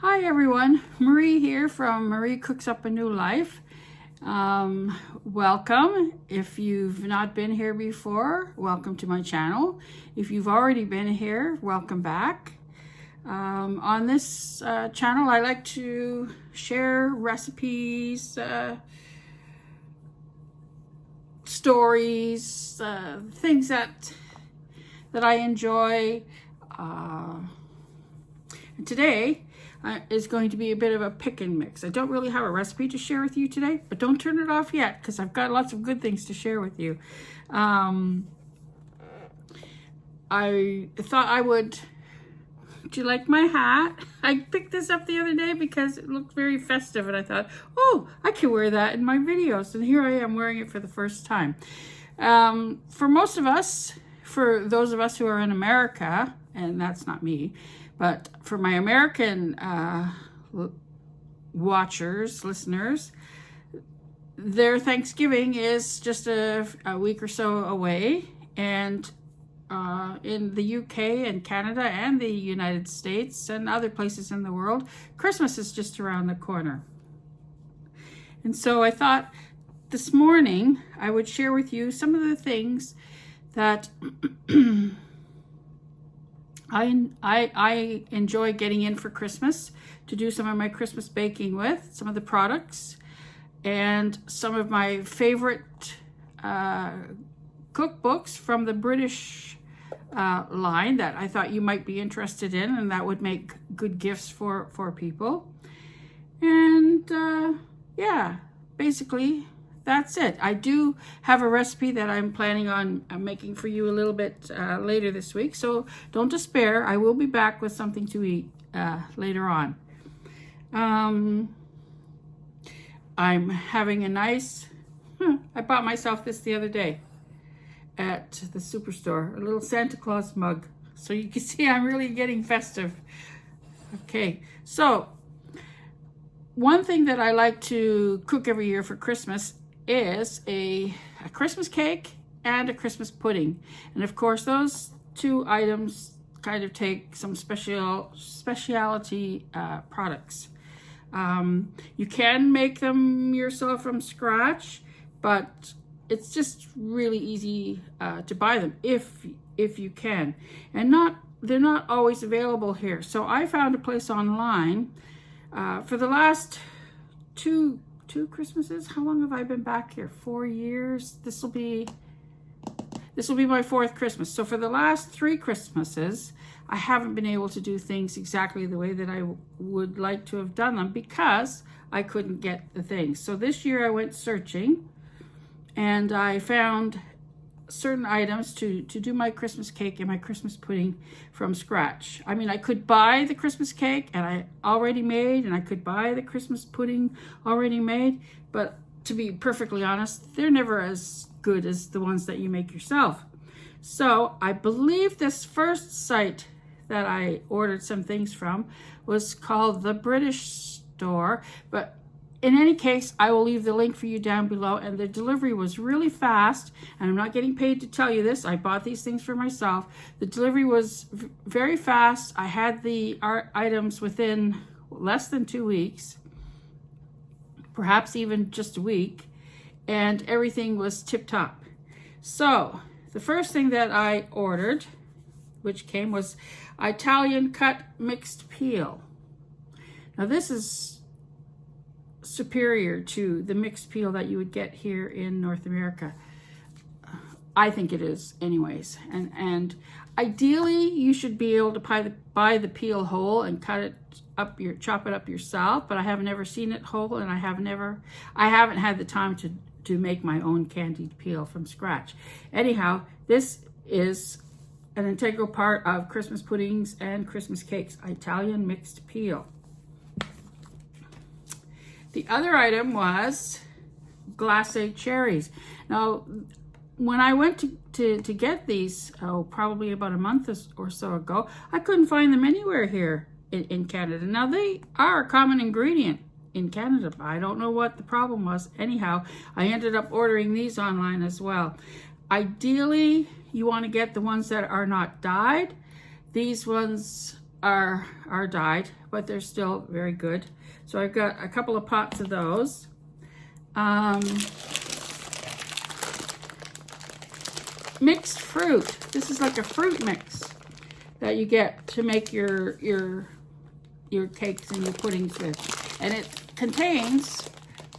Hi everyone, Marie here from Marie Cooks Up a New Life. Welcome. If you've not been here before, welcome to my channel. If you've already been here, welcome back. On this channel, I like to share recipes, stories, things that I enjoy. And today is going to be a bit of a pick and mix. I don't really have a recipe to share with you today, but don't turn it off yet because I've got lots of good things to share with you. I thought I would. Do you like my hat? I picked this up the other day because it looked very festive and I thought, oh, I can wear that in my videos. And here I am wearing it for the first time. For most of us, for those of us who are in America, and that's not me, but for my American watchers, listeners, their Thanksgiving is just a week or so away. And in the UK and Canada and the United States and other places in the world, Christmas is just around the corner. And so I thought this morning I would share with you some of the things that I enjoy getting in for Christmas to do some of my Christmas baking with, some of the products, and some of my favorite cookbooks from the British line that I thought you might be interested in and that would make good gifts for people. And yeah, basically that's it. I do have a recipe that I'm planning on making for you a little bit later this week, so don't despair. I will be back with something to eat later on. I'm having a nice, I bought myself this the other day at the superstore, a little Santa Claus mug. So you can see I'm really getting festive. Okay, so one thing that I like to cook every year for Christmas is a Christmas cake and a Christmas pudding. And of course, those two items kind of take some specialty products. You can make them yourself from scratch, but it's just really easy to buy them if you can. And they're not always available here. So I found a place online for the last two Christmases. How long have I been back here? 4 years. This will be my fourth Christmas. So for the last 3 Christmases, I haven't been able to do things exactly the way that I would like to have done them because I couldn't get the things. So this year I went searching and I found certain items to do my Christmas cake and my Christmas pudding from scratch. I mean, I could buy the Christmas cake and I already made, and I could buy the Christmas pudding already made, but to be perfectly honest, they're never as good as the ones that you make yourself. So I believe this first site that I ordered some things from was called the British Store, but in any case, I will leave the link for you down below, and the delivery was really fast, and I'm not getting paid to tell you this. I bought these things for myself. The delivery was very fast. I had the items within less than 2 weeks, perhaps even just a week, and everything was tip-top. So the first thing that I ordered, which came, was Italian cut mixed peel. Now this is superior to the mixed peel that you would get here in North America. I think it is anyways. And ideally you should be able to buy the peel whole and chop it up yourself, but I have never seen it whole, and I haven't had the time to make my own candied peel from scratch. Anyhow, this is an integral part of Christmas puddings and Christmas cakes, Italian mixed peel. The other item was glacé cherries. Now, when I went to get these, probably about a month or so ago, I couldn't find them anywhere here in Canada. Now, they are a common ingredient in Canada, but I don't know what the problem was. Anyhow, I ended up ordering these online as well. Ideally, you want to get the ones that are not dyed. These ones are dyed, but they're still very good. So I've got a couple of pots of those. Mixed fruit. This is like a fruit mix that you get to make your cakes and your puddings with. And it contains,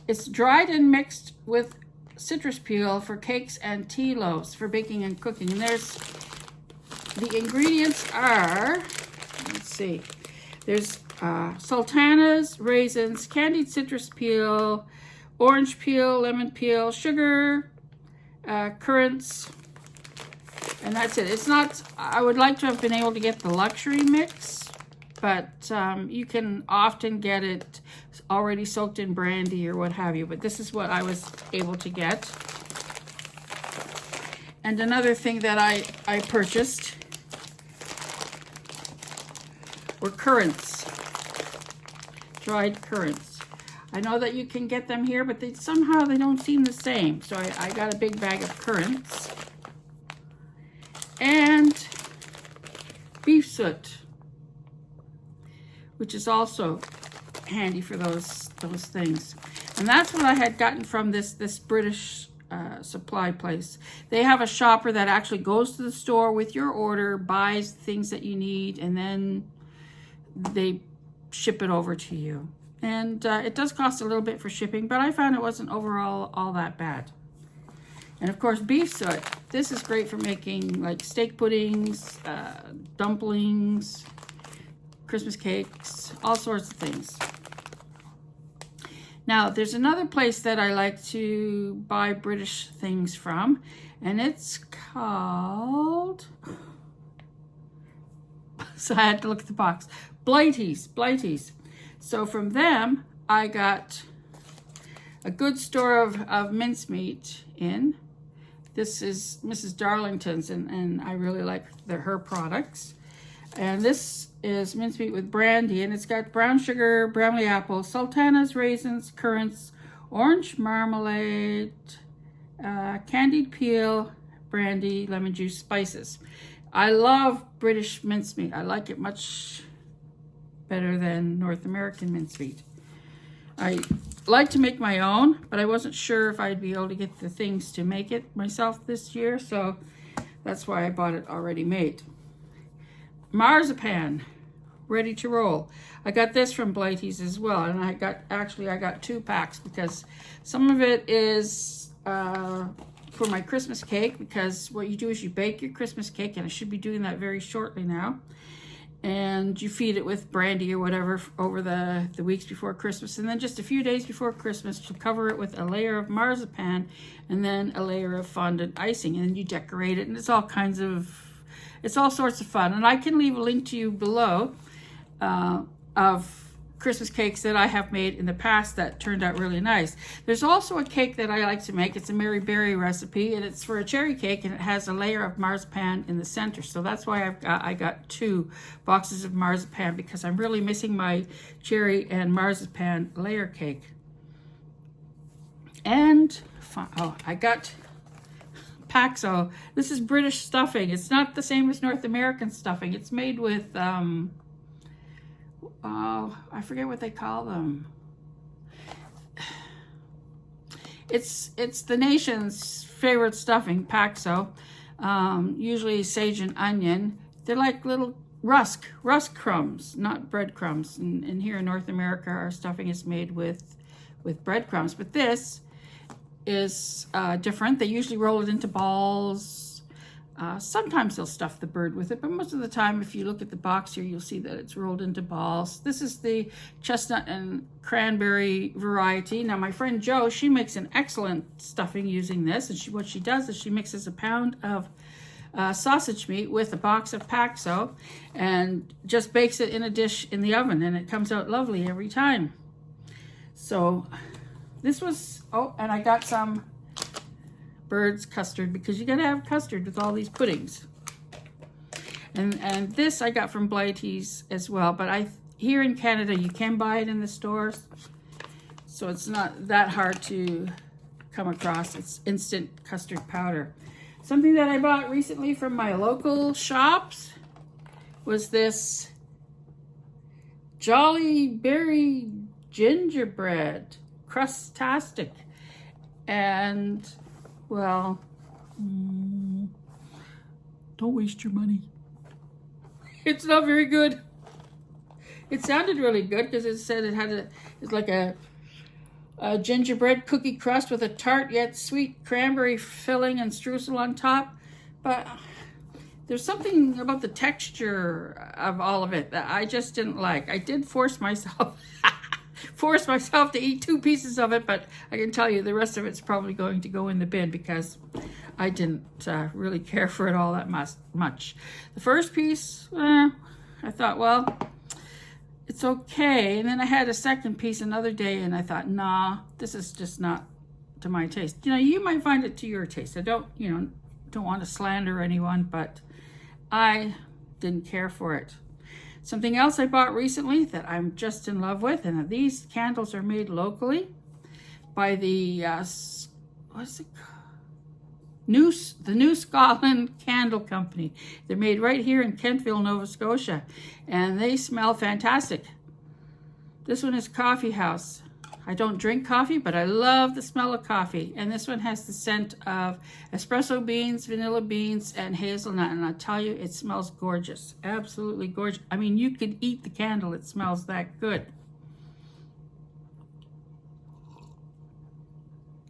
it's dried and mixed with citrus peel for cakes and tea loaves for baking and cooking. And there's, the ingredients are, let's see, there's sultanas, raisins, candied citrus peel, orange peel, lemon peel, sugar, currants, and that's it. It's not, I would like to have been able to get the luxury mix, but you can often get it already soaked in brandy or what have you, but this is what I was able to get. And another thing that I purchased were currants, dried currants. I know that you can get them here, but somehow they don't seem the same. So I got a big bag of currants. And beef soot, which is also handy for those things. And that's what I had gotten from this British supply place. They have a shopper that actually goes to the store with your order, buys things that you need, and then they ship it over to you. And it does cost a little bit for shipping, but I found it wasn't overall all that bad. And of course, beef soot. This is great for making like steak puddings, dumplings, Christmas cakes, all sorts of things. Now, there's another place that I like to buy British things from, and it's called, so I had to look at the box, Blighty's. So from them, I got a good store of mince meat in. This is Mrs. Darlington's, and I really like her products. And this is mincemeat with brandy, and it's got brown sugar, Bramley apple, sultanas, raisins, currants, orange marmalade, candied peel, brandy, lemon juice, spices. I love British mincemeat. I like it much better than North American mincemeat. I like to make my own, but I wasn't sure if I'd be able to get the things to make it myself this year, so that's why I bought it already made. Marzipan, ready to roll. I got this from Blighty's as well, and I got 2 packs because some of it is for my Christmas cake, because what you do is you bake your Christmas cake, and I should be doing that very shortly now. And you feed it with brandy or whatever over the weeks before Christmas. And then just a few days before Christmas, you cover it with a layer of marzipan and then a layer of fondant icing. And you decorate it, and it's all sorts of fun. And I can leave a link to you below of Christmas cakes that I have made in the past that turned out really nice. There's also a cake that I like to make. It's a Mary Berry recipe, and it's for a cherry cake, and it has a layer of marzipan in the center. So that's why I got 2 boxes of marzipan, because I'm really missing my cherry and marzipan layer cake. And I got Paxo. This is British stuffing. It's not the same as North American stuffing. It's made with I forget what they call them. It's the nation's favorite stuffing, Paxo. Usually sage and onion. They're like little rusk crumbs, not breadcrumbs. And here in North America, our stuffing is made with breadcrumbs. But this is different. They usually roll it into balls. Sometimes they'll stuff the bird with it, but most of the time, if you look at the box here, you'll see that it's rolled into balls. This is the chestnut and cranberry variety. Now, my friend Jo, she makes an excellent stuffing using this, and what she does is she mixes a pound of sausage meat with a box of Paxo and just bakes it in a dish in the oven, and it comes out lovely every time. So this was, and I got some Bird's custard, because you gotta have custard with all these puddings. And this I got from Blighty's as well, but here in Canada you can buy it in the stores, so it's not that hard to come across. It's instant custard powder. Something that I bought recently from my local shops was this Jolly Berry Gingerbread, Crustastic. And, well, don't waste your money. It's not very good. It sounded really good because it said it's like a gingerbread cookie crust with a tart yet sweet cranberry filling and streusel on top. But there's something about the texture of all of it that I just didn't like. I did force myself to eat 2 pieces of it, but I can tell you the rest of it's probably going to go in the bin because I didn't really care for it all that much. The first piece, I thought, well, it's okay. And then I had a second piece another day and I thought, nah, this is just not to my taste. You know, you might find it to your taste. I don't want to slander anyone, but I didn't care for it. Something else I bought recently that I'm just in love with, and these candles are made locally by the New Scotland Candle Company. They're made right here in Kentville, Nova Scotia, and they smell fantastic. This one is Coffee House. I don't drink coffee, but I love the smell of coffee. And this one has the scent of espresso beans, vanilla beans, and hazelnut. And I tell you, it smells gorgeous. Absolutely gorgeous. I mean, you could eat the candle. It smells that good.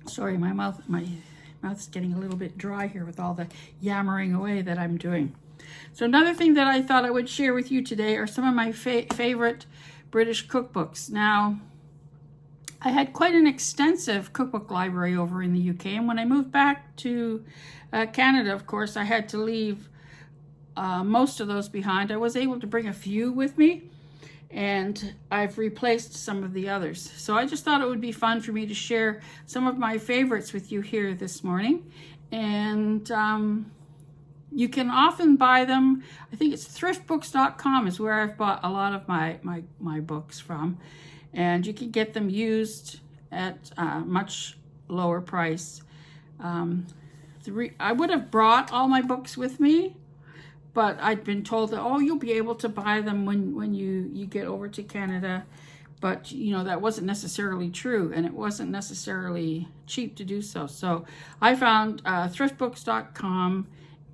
Sorry, my mouth's getting a little bit dry here with all the yammering away that I'm doing. So another thing that I thought I would share with you today are some of my favorite British cookbooks. Now, I had quite an extensive cookbook library over in the UK, and when I moved back to Canada, of course, I had to leave most of those behind. I was able to bring a few with me, and I've replaced some of the others. So I just thought it would be fun for me to share some of my favorites with you here this morning. And you can often buy them. I think it's thriftbooks.com is where I've bought a lot of my books from. And you can get them used at a much lower price. I would have brought all my books with me, but I'd been told that, oh, you'll be able to buy them when you get over to Canada. But, you know, that wasn't necessarily true, and it wasn't necessarily cheap to do so. So I found thriftbooks.com,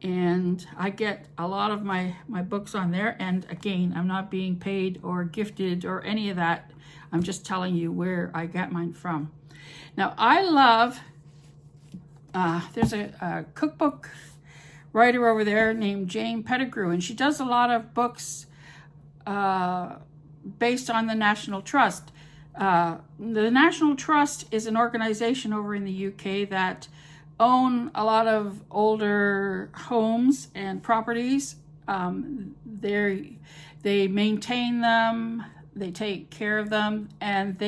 and I get a lot of my books on there. And again, I'm not being paid or gifted or any of that. I'm just telling you where I get mine from. Now, I love, there's a cookbook writer over there named Jane Pettigrew, and she does a lot of books based on the National Trust. The National Trust is an organization over in the UK that own a lot of older homes and properties. They maintain them, they take care of them, and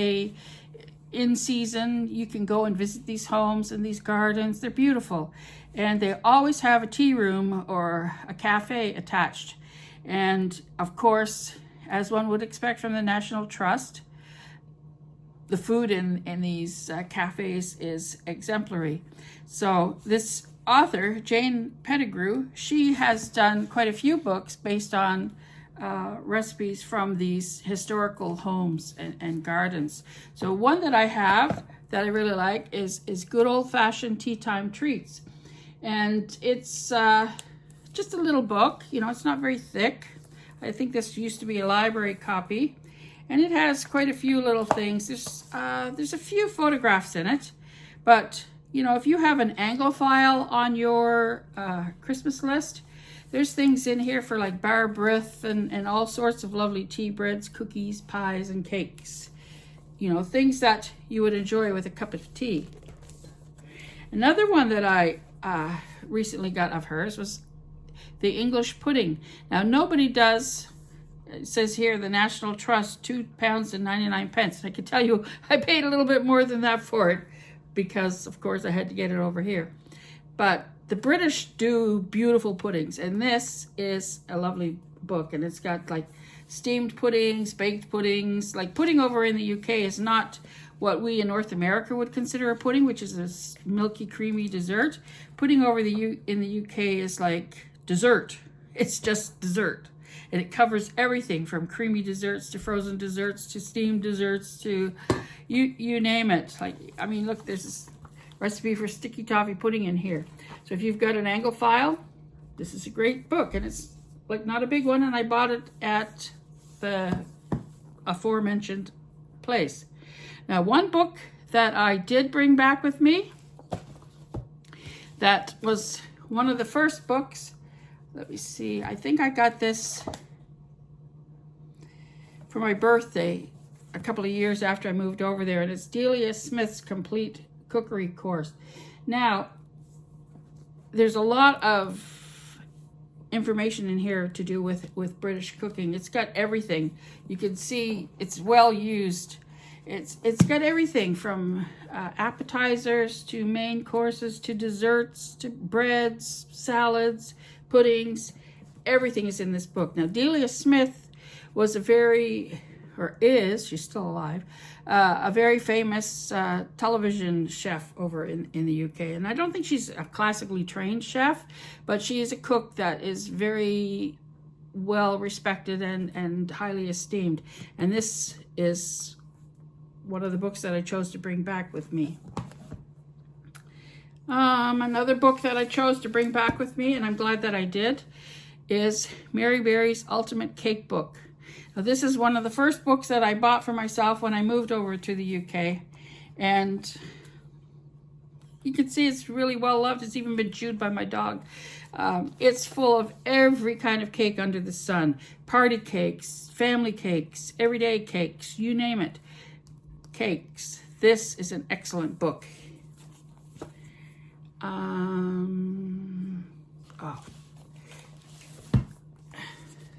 in season, you can go and visit these homes and these gardens. They're beautiful. And they always have a tea room or a cafe attached. And of course, as one would expect from the National Trust, the food in these cafes is exemplary. So this author, Jane Pettigrew, she has done quite a few books based on recipes from these historical homes and gardens. So one that I have that I really like is Good Old-Fashioned Tea Time Treats. And it's just a little book. You know, it's not very thick. I think this used to be a library copy. And it has quite a few little things. There's a few photographs in it. But, you know, if you have an Anglophile on your Christmas list, there's things in here for like bar brith and all sorts of lovely tea breads, cookies, pies, and cakes. You know, things that you would enjoy with a cup of tea. Another one that I recently got of hers was the English pudding. Now, nobody does, it says here, the National Trust, £2.99. I can tell you, I paid a little bit more than that for it because, of course, I had to get it over here. But the British do beautiful puddings, and this is a lovely book, and it's got like steamed puddings, baked puddings. Like pudding over in the UK is not what we in North America would consider a pudding, which is a milky, creamy dessert. Pudding over in the UK is like dessert. It's just dessert. and it covers everything from creamy desserts to frozen desserts to steamed desserts to you name it. Like, I mean, look, there's this recipe for sticky toffee pudding in here. So if you've got an Anglophile, this is a great book, and it's like not a big one, and I bought it at the aforementioned place. Now, one book that I did bring back with me, that was one of the first books. Let me see, I think I got this for my birthday a couple of years after I moved over there, and it's Delia Smith's Complete Cookery Course. Now, there's a lot of information in here to do with British cooking. It's got everything. You can see it's well used. It's got everything from appetizers to main courses to desserts to breads, salads, puddings. Everything is in this book. Now, Delia Smith was she's still alive, a very famous television chef over in the UK. And I don't think she's a classically trained chef, but she is a cook that is very well respected and highly esteemed. And this is one of the books that I chose to bring back with me. Another book that I chose to bring back with me, and I'm glad that I did, is Mary Berry's Ultimate Cake Book. Now, this is one of the first books that I bought for myself when I moved over to the UK, and you can see it's really well loved. It's even been chewed by my dog. It's full of every kind of cake under the sun. Party cakes, family cakes, everyday cakes, you name it. Cakes. This is an excellent book.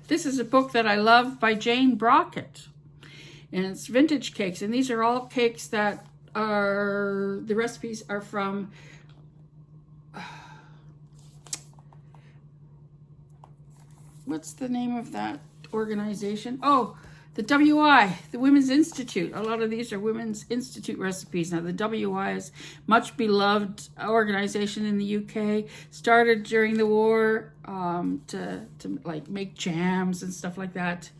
This is a book that I love by Jane Brockett, and it's vintage cakes, and these are all cakes that the recipes are from what's the name of that organization? Oh, the WI, the Women's Institute. A lot of these are Women's Institute recipes. Now, the WI is much beloved organization in the UK. Started during the war to like make jams and stuff like that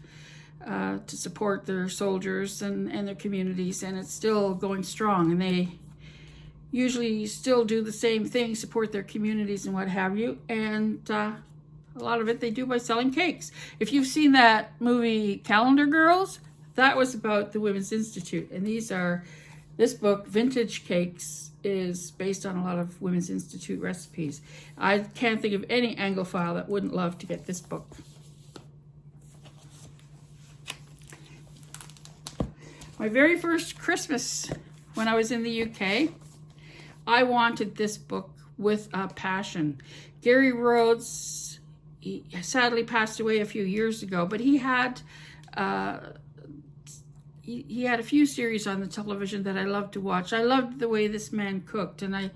to support their soldiers and their communities. And it's still going strong. And they usually still do the same thing, support their communities and what have you. And a lot of it they do by selling cakes. If you've seen that movie Calendar Girls, that was about the Women's Institute. And this book, Vintage Cakes, is based on a lot of Women's Institute recipes. I can't think of any Anglophile that wouldn't love to get this book. My very first Christmas when I was in the UK, I wanted this book with a passion. Gary Rhodes, he sadly passed away a few years ago, but he had a few series on the television that I loved to watch. I loved the way this man cooked, and I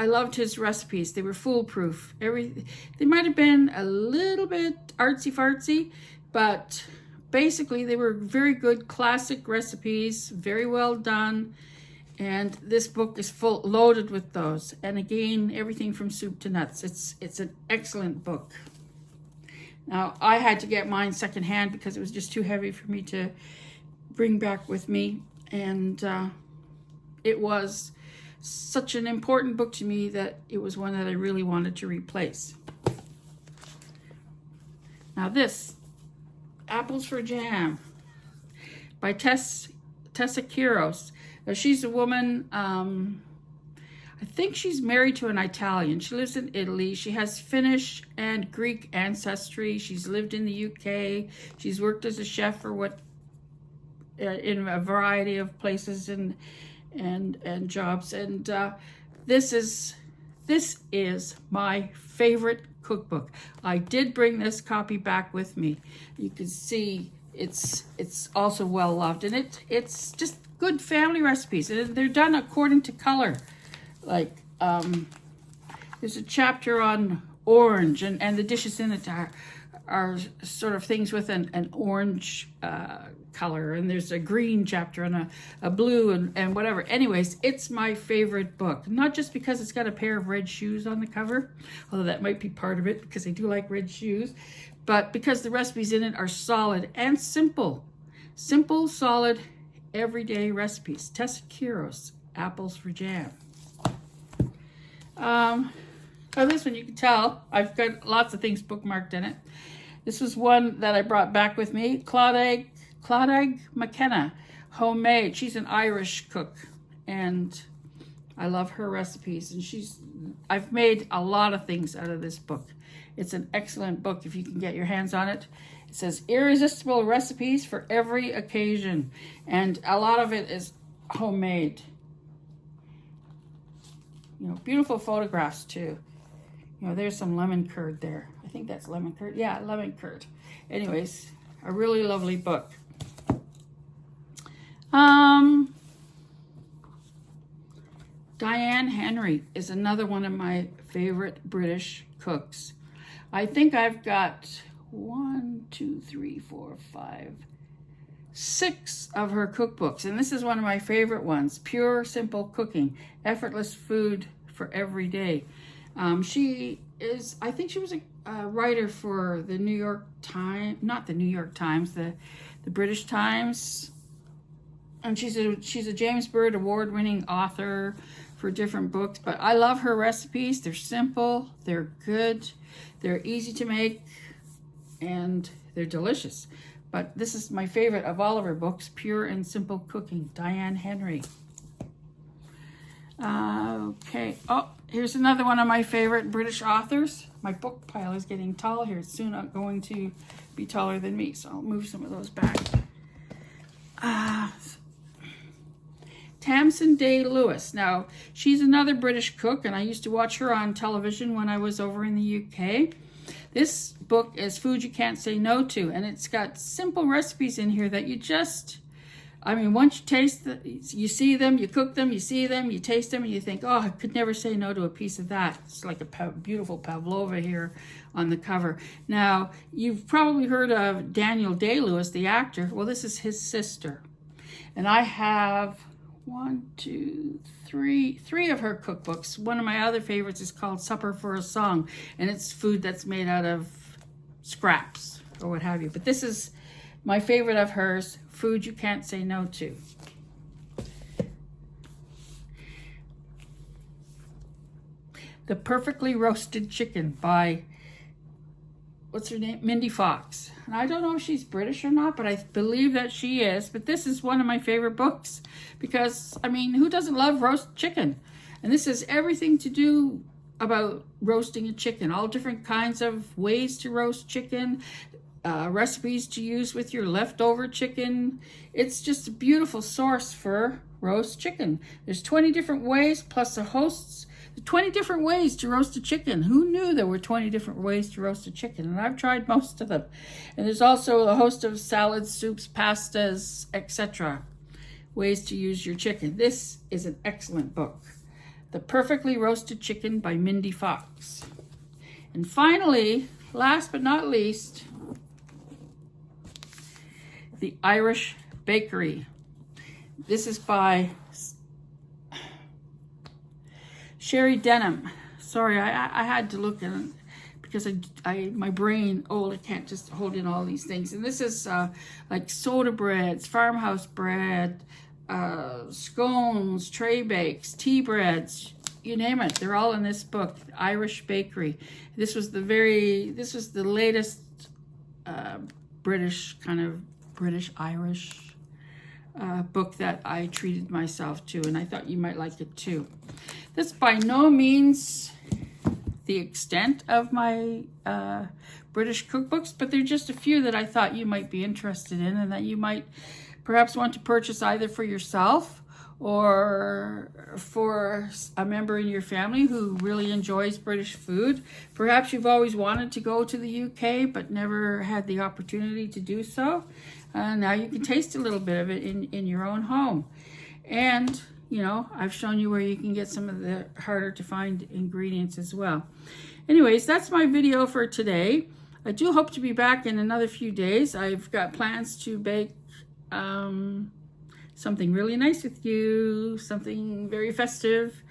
loved his recipes. They were foolproof. They might have been a little bit artsy-fartsy, but basically they were very good classic recipes, very well done. And this book is loaded with those. And again, everything from soup to nuts. It's an excellent book. Now, I had to get mine secondhand because it was just too heavy for me to bring back with me. And it was such an important book to me that it was one that I really wanted to replace. Now this, Apples for Jam by Tess Kos. Now, she's a woman, I think she's married to an Italian. She lives in Italy. She has Finnish and Greek ancestry. She's lived in the UK. She's worked as a chef in a variety of places and jobs. And this is my favorite cookbook. I did bring this copy back with me. You can see it's also well loved, and it's just good family recipes, and they're done according to color. Like there's a chapter on orange, and the dishes in it are sort of things with an orange color, and there's a green chapter and a blue and whatever. Anyways, it's my favorite book, not just because it's got a pair of red shoes on the cover, although that might be part of it because I do like red shoes, but because the recipes in it are solid and simple. Simple, solid, everyday recipes. Tess Kos, Apples for Jam. This one you can tell I've got lots of things bookmarked in it. This was one that I brought back with me. Claude McKenna, homemade. She's an Irish cook, and I love her recipes. And I've made a lot of things out of this book. It's an excellent book if you can get your hands on it. It says irresistible recipes for every occasion, and a lot of it is homemade. You know, beautiful photographs too. You know, there's some lemon curd there. I think that's lemon curd. Yeah, lemon curd. Anyways, a really lovely book. Diane Henry is another one of my favorite British cooks. I think I've got 6 of her cookbooks, and this is one of my favorite ones. Pure, simple cooking, effortless food for every day. I think she was a writer for the New York Times, not the New York Times, the British Times. And she's a James Bird award-winning author for different books. But I love her recipes. They're simple, they're good, they're easy to make, and they're delicious. But this is my favorite of all of her books, Pure and Simple Cooking, Diane Henry. Okay. Oh, here's another one of my favorite British authors. My book pile is getting tall here. It's soon not going to be taller than me, so I'll move some of those back. Tamson Day Lewis. Now, she's another British cook, and I used to watch her on television when I was over in the UK. This book is Food You Can't Say No To, and it's got simple recipes in here that you just... once you taste them, you see them, you cook them, you see them, you taste them, and you think, oh, I could never say no to a piece of that. It's like a beautiful pavlova here on the cover. Now, you've probably heard of Daniel Day-Lewis, the actor. Well, this is his sister. And I have 3 of her cookbooks. One of my other favorites is called Supper for a Song, and it's food that's made out of scraps or what have you. But this is my favorite of hers, Food You Can't Say No To. The Perfectly Roasted Chicken by, what's her name? Mindy Fox. And I don't know if she's British or not, but I believe that she is. But this is one of my favorite books because, who doesn't love roast chicken? And this is everything to do about roasting a chicken, all different kinds of ways to roast chicken, recipes to use with your leftover chicken. It's just a beautiful source for roast chicken. There's 20 different ways, plus the hosts, 20 different ways to roast a chicken. Who knew there were 20 different ways to roast a chicken? And I've tried most of them. And there's also a host of salads, soups, pastas, etc. Ways to use your chicken. This is an excellent book. The Perfectly Roasted Chicken by Mindy Fox. And finally, last but not least, The Irish Bakery. This is by Sherry Denham. Sorry, I had to look in because my brain, I can't just hold in all these things. And this is like soda breads, farmhouse bread, scones, tray bakes, tea breads, you name it. They're all in this book, Irish Bakery. This was the latest British-Irish book that I treated myself to, and I thought you might like it too. That's by no means the extent of my British cookbooks, but they're just a few that I thought you might be interested in and that you might perhaps want to purchase either for yourself or for a member in your family who really enjoys British food. Perhaps you've always wanted to go to the UK but never had the opportunity to do so. Now you can taste a little bit of it in your own home. And, I've shown you where you can get some of the harder to find ingredients as well. Anyways, that's my video for today. I do hope to be back in another few days. I've got plans to bake something really nice with you, something very festive,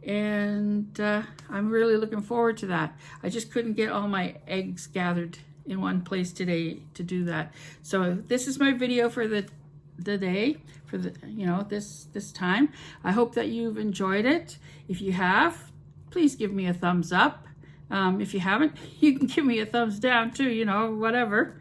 and I'm really looking forward to that. I just couldn't get all my eggs gathered in one place today to do that. So this is my video for the day, for the, you know, this time. I hope that you've enjoyed it. If you have, please give me a thumbs up. If you haven't, you can give me a thumbs down too, you know, whatever.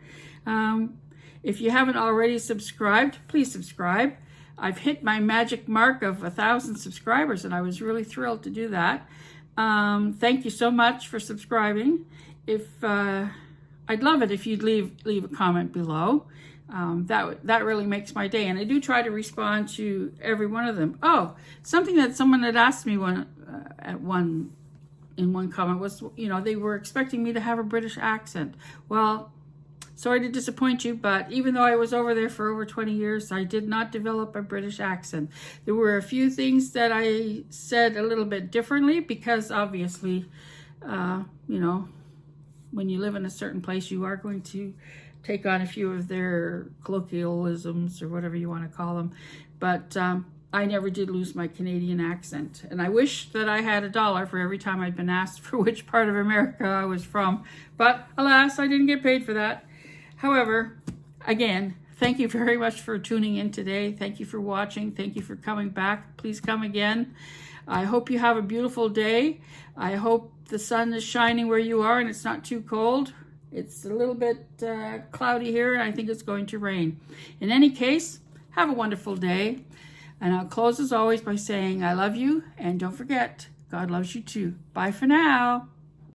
If you haven't already subscribed, please subscribe. I've hit my magic mark of 1,000 subscribers, and I was really thrilled to do that. Thank you so much for subscribing. If I'd love it if you'd leave a comment below. That really makes my day, and I do try to respond to every one of them. Oh, something that someone had asked me in one comment was, you know, they were expecting me to have a British accent. Well, sorry to disappoint you, but even though I was over there for over 20 years, I did not develop a British accent. There were a few things that I said a little bit differently because obviously, you know, when you live in a certain place, you are going to take on a few of their colloquialisms or whatever you want to call them. But I never did lose my Canadian accent. And I wish that I had $1 for every time I'd been asked for which part of America I was from. But alas, I didn't get paid for that. However, again, thank you very much for tuning in today. Thank you for watching. Thank you for coming back. Please come again. I hope you have a beautiful day. I hope the sun is shining where you are and it's not too cold. It's a little bit cloudy here, and I think it's going to rain. In any case, have a wonderful day. And I'll close as always by saying I love you, and don't forget, God loves you too. Bye for now.